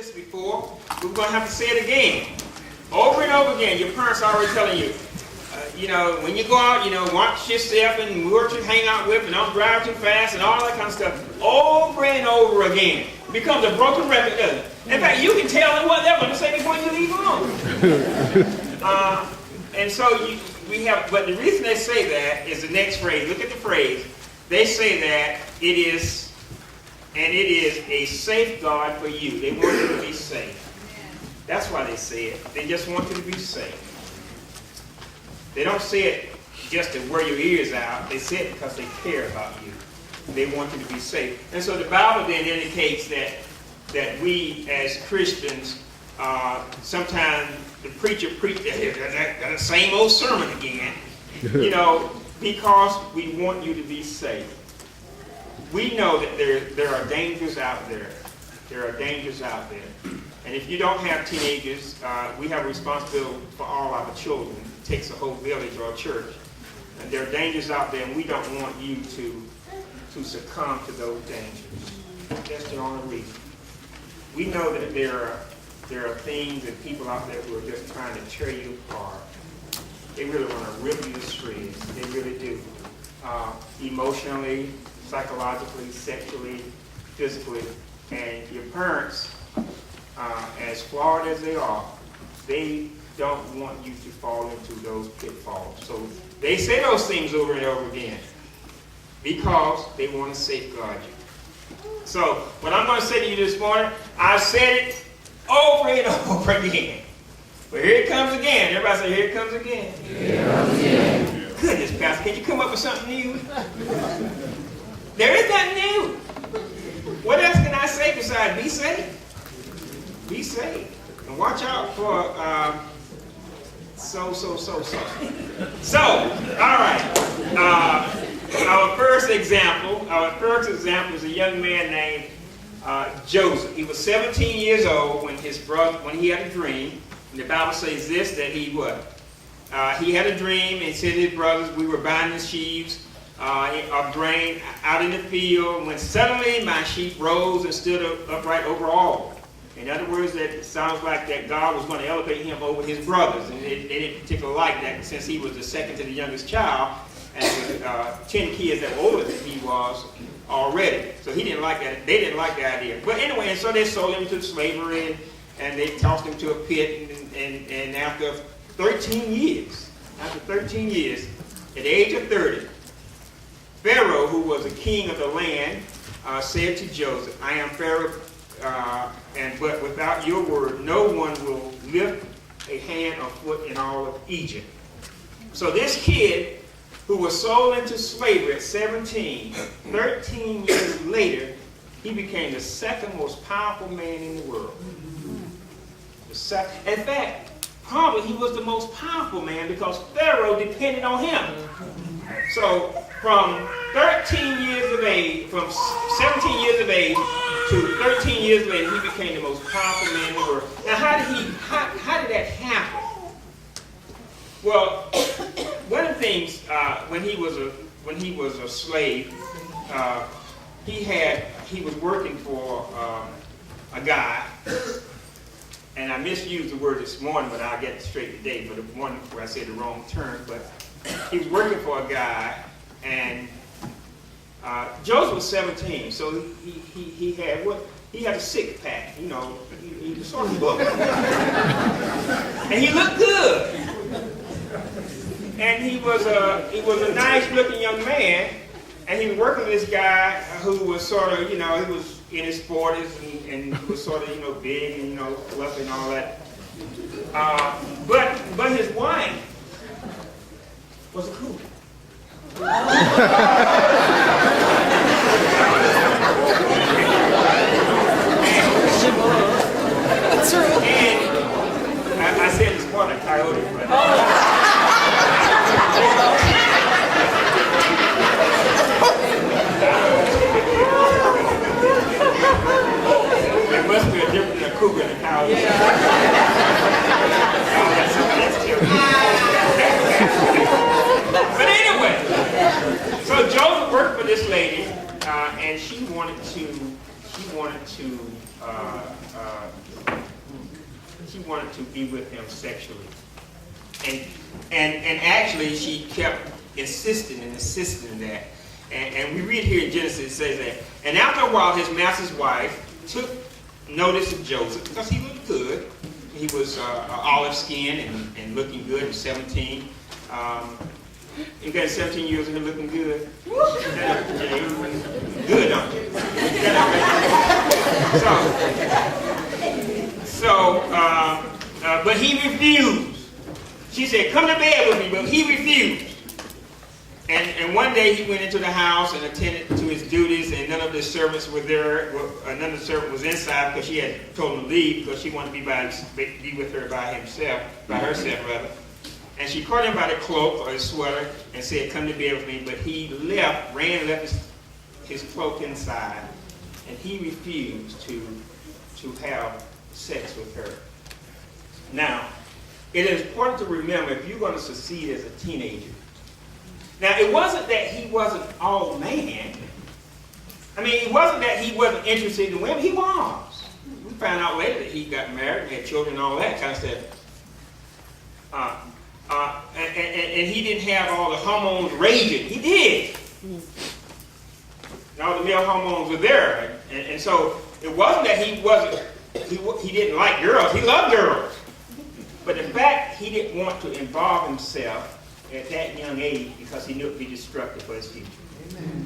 this before. We're going to have to say it again. Over and over again. Your parents are already telling you. When you go out, watch yourself and who you hang out with and don't drive too fast and all that kind of stuff. Over and over again. It becomes a broken record, doesn't it? In fact, you can tell them what they're going to say before you leave home. And so but the reason they say that is the next phrase. Look at the phrase. They say that it is a safeguard for you. They want you to be safe. That's why they say it. They just want you to be safe. They don't say it just to wear your ears out. They say it because they care about you. They want you to be safe. And so the Bible then indicates that we as Christians, sometimes the preacher preaches that same old sermon again, because we want you to be safe. We know that there are dangers out there. There are dangers out there. And if you don't have teenagers, we have a responsibility for all our children. It takes a whole village or a church. And there are dangers out there, and we don't want you to succumb to those dangers. That's the only reason. We know that there are things and people out there who are just trying to tear you apart. They really want to rip you to shreds. They really do. Emotionally, psychologically, sexually, physically. And your parents, as flawed as they are, they don't want you to fall into those pitfalls. So they say those things over and over again because they want to safeguard you. So what I'm going to say to you this morning, I've said it over and over again. But here it comes again. Everybody say, here it comes again. Here it comes again. Goodness, Pastor, can you come up with something new? There is nothing new. What else can I say besides be safe? Be safe. And watch out for So, all right. Our first example is a young man named Joseph. He was 17 years old when he had a dream. And the Bible says this, that he had a dream and said to his brothers, we were binding sheaves of grain out in the field, when suddenly my sheep rose and stood upright over all. In other words, that sounds like that God was going to elevate him over his brothers. And they didn't particularly like that since he was the second to the youngest child, and with 10 kids that were older than he was already. So he didn't like that. They didn't like the idea. But anyway, and so they sold him to slavery, and they tossed him to a pit. And after 13 years, at the age of 30, Pharaoh, who was the king of the land, said to Joseph, I am Pharaoh, but without your word, no one will lift a hand or foot in all of Egypt. So this kid, who was sold into slavery at 17, 13 years later, he became the second most powerful man in the world. In fact, probably he was the most powerful man because Pharaoh depended on him. So from 13 years of age, from 17 years of age to 13 years later, he became the most powerful man in the world. Now, how did that happen? Well, one of the things when he was a slave, he was working for a guy, and I misused the word this morning, but I'll get it straight today. But the one where I said the wrong term, but he was working for a guy, and Joseph was 17, so he had what? He had a six pack, he was sort of booked. And he looked good. And he was a nice looking young man, and he was working with this guy who was sort of, he was in his 40s and he was sort of, big and, fluffy and all that. But his wife was a cougar. And I said this morning, a coyote, but there must be a difference in a cougar and a coyote. But anyway, so Joseph worked for this lady, and she wanted to she wanted to be with him sexually. And actually she kept insisting that. And we read here in Genesis, it says that, and after a while his master's wife took notice of Joseph because he looked good. He was olive skinned and looking good at 17. You got 17 years and looking good. Yeah, he was looking good, don't you? But he refused. She said, come to bed with me, but he refused. And one day he went into the house and attended to his duties, and none of the servants were there. None of the servant was inside because she had told him to leave because she wanted to be with her by herself. And she caught him by the cloak or his sweater and said, come to bed with me. But he left his cloak inside, and he refused to have sex with her. Now, it is important to remember if you're going to succeed as a teenager. Now, it wasn't that he wasn't all man. I mean, it wasn't that he wasn't interested in women. He was. We found out later that he got married and had children and all that kind of stuff. And he didn't have all the hormones raging. He did. And all the male hormones were there. And so it wasn't that he didn't like girls. He loved girls. But the fact he didn't want to involve himself at that young age because he knew it would be destructive for his future. Amen.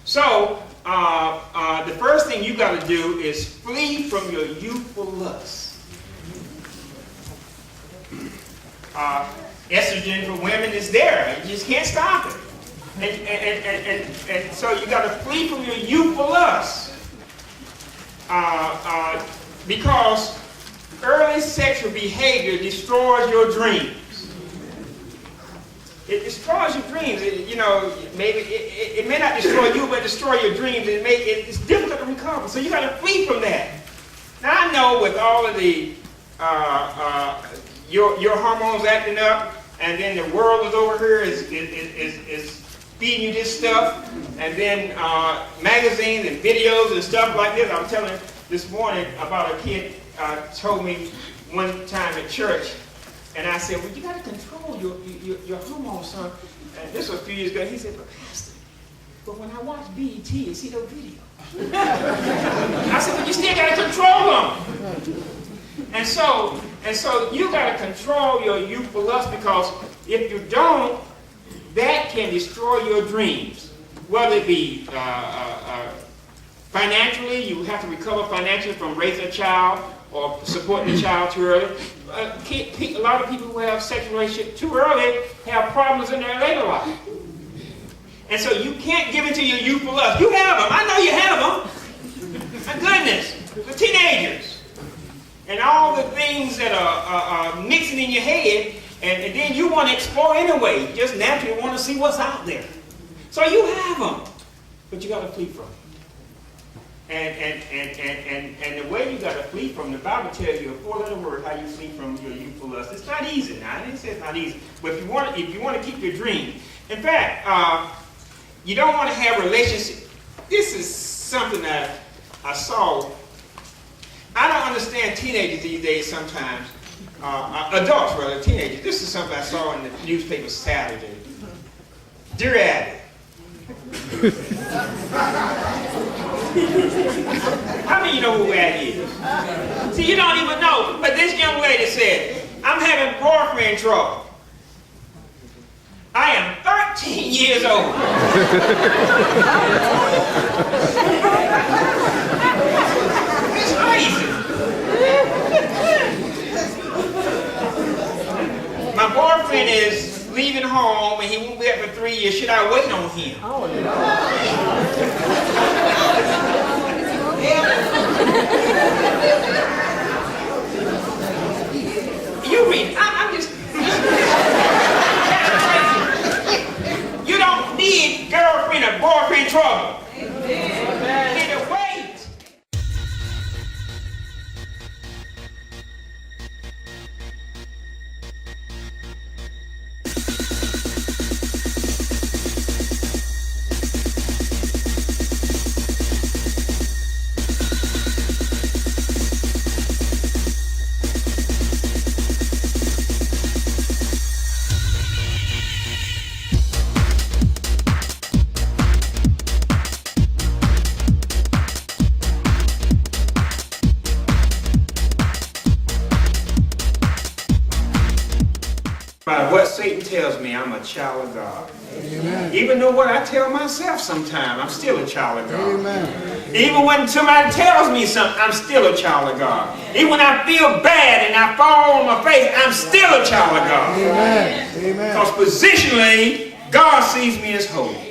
So the first thing you got to do is flee from your youthful lust. Estrogen for women is there. You just can't stop it. And so you got to flee from your youthful lust. Because early sexual behavior destroys your dreams. It destroys your dreams. Maybe it may not destroy you, but destroy your dreams. It's difficult to recover. So you got to flee from that. Now I know with all of the your hormones acting up, and then the world is over here is feeding you this stuff, and then magazines and videos and stuff like this. I was telling this morning about a kid told me one time at church. And I said, well, you got to control your hormones, son. And this was a few years ago. He said, but Pastor, but when I watch BET, you see those videos. I said, but you still got to control them. And so you got to control your youthful lust, because if you don't, that can destroy your dreams. Whether it be financially, you have to recover financially from raising a child, or supporting the child too early. A lot of people who have sexual relationships too early have problems in their later life. And so you can't give into your youthful lust. You have them. I know you have them. My goodness. The teenagers. And all the things that are mixing in your head. And then you want to explore anyway. You just naturally want to see what's out there. So you have them. But you got to flee from them. And the way you got to flee from, the Bible tells you a 4-letter word how you flee from your youthful lust. It's not easy. Now I didn't say it's not easy, but if you want to keep your dream. In fact, you don't want to have relationships. This is something that I saw. I don't understand teenagers these days sometimes. Adults rather, teenagers. This is something I saw in the newspaper Saturday. Dear Abby. How many of you know who that is? See, you don't even know. But this young lady said, I'm having boyfriend trouble. I am 13 years old. It's crazy. My boyfriend is leaving home and he won't be back for 3 years. Should I wait on him? Oh, no. You read. I'm just. You don't need girlfriend or boyfriend trouble. Amen. Need to wait. No matter what Satan tells me, I'm a child of God. Amen. Even though what I tell myself sometimes, I'm still a child of God. Amen. Even when somebody tells me something, I'm still a child of God. Even when I feel bad and I fall on my face, I'm still a child of God. Amen. Amen. Because positionally, God sees me as holy.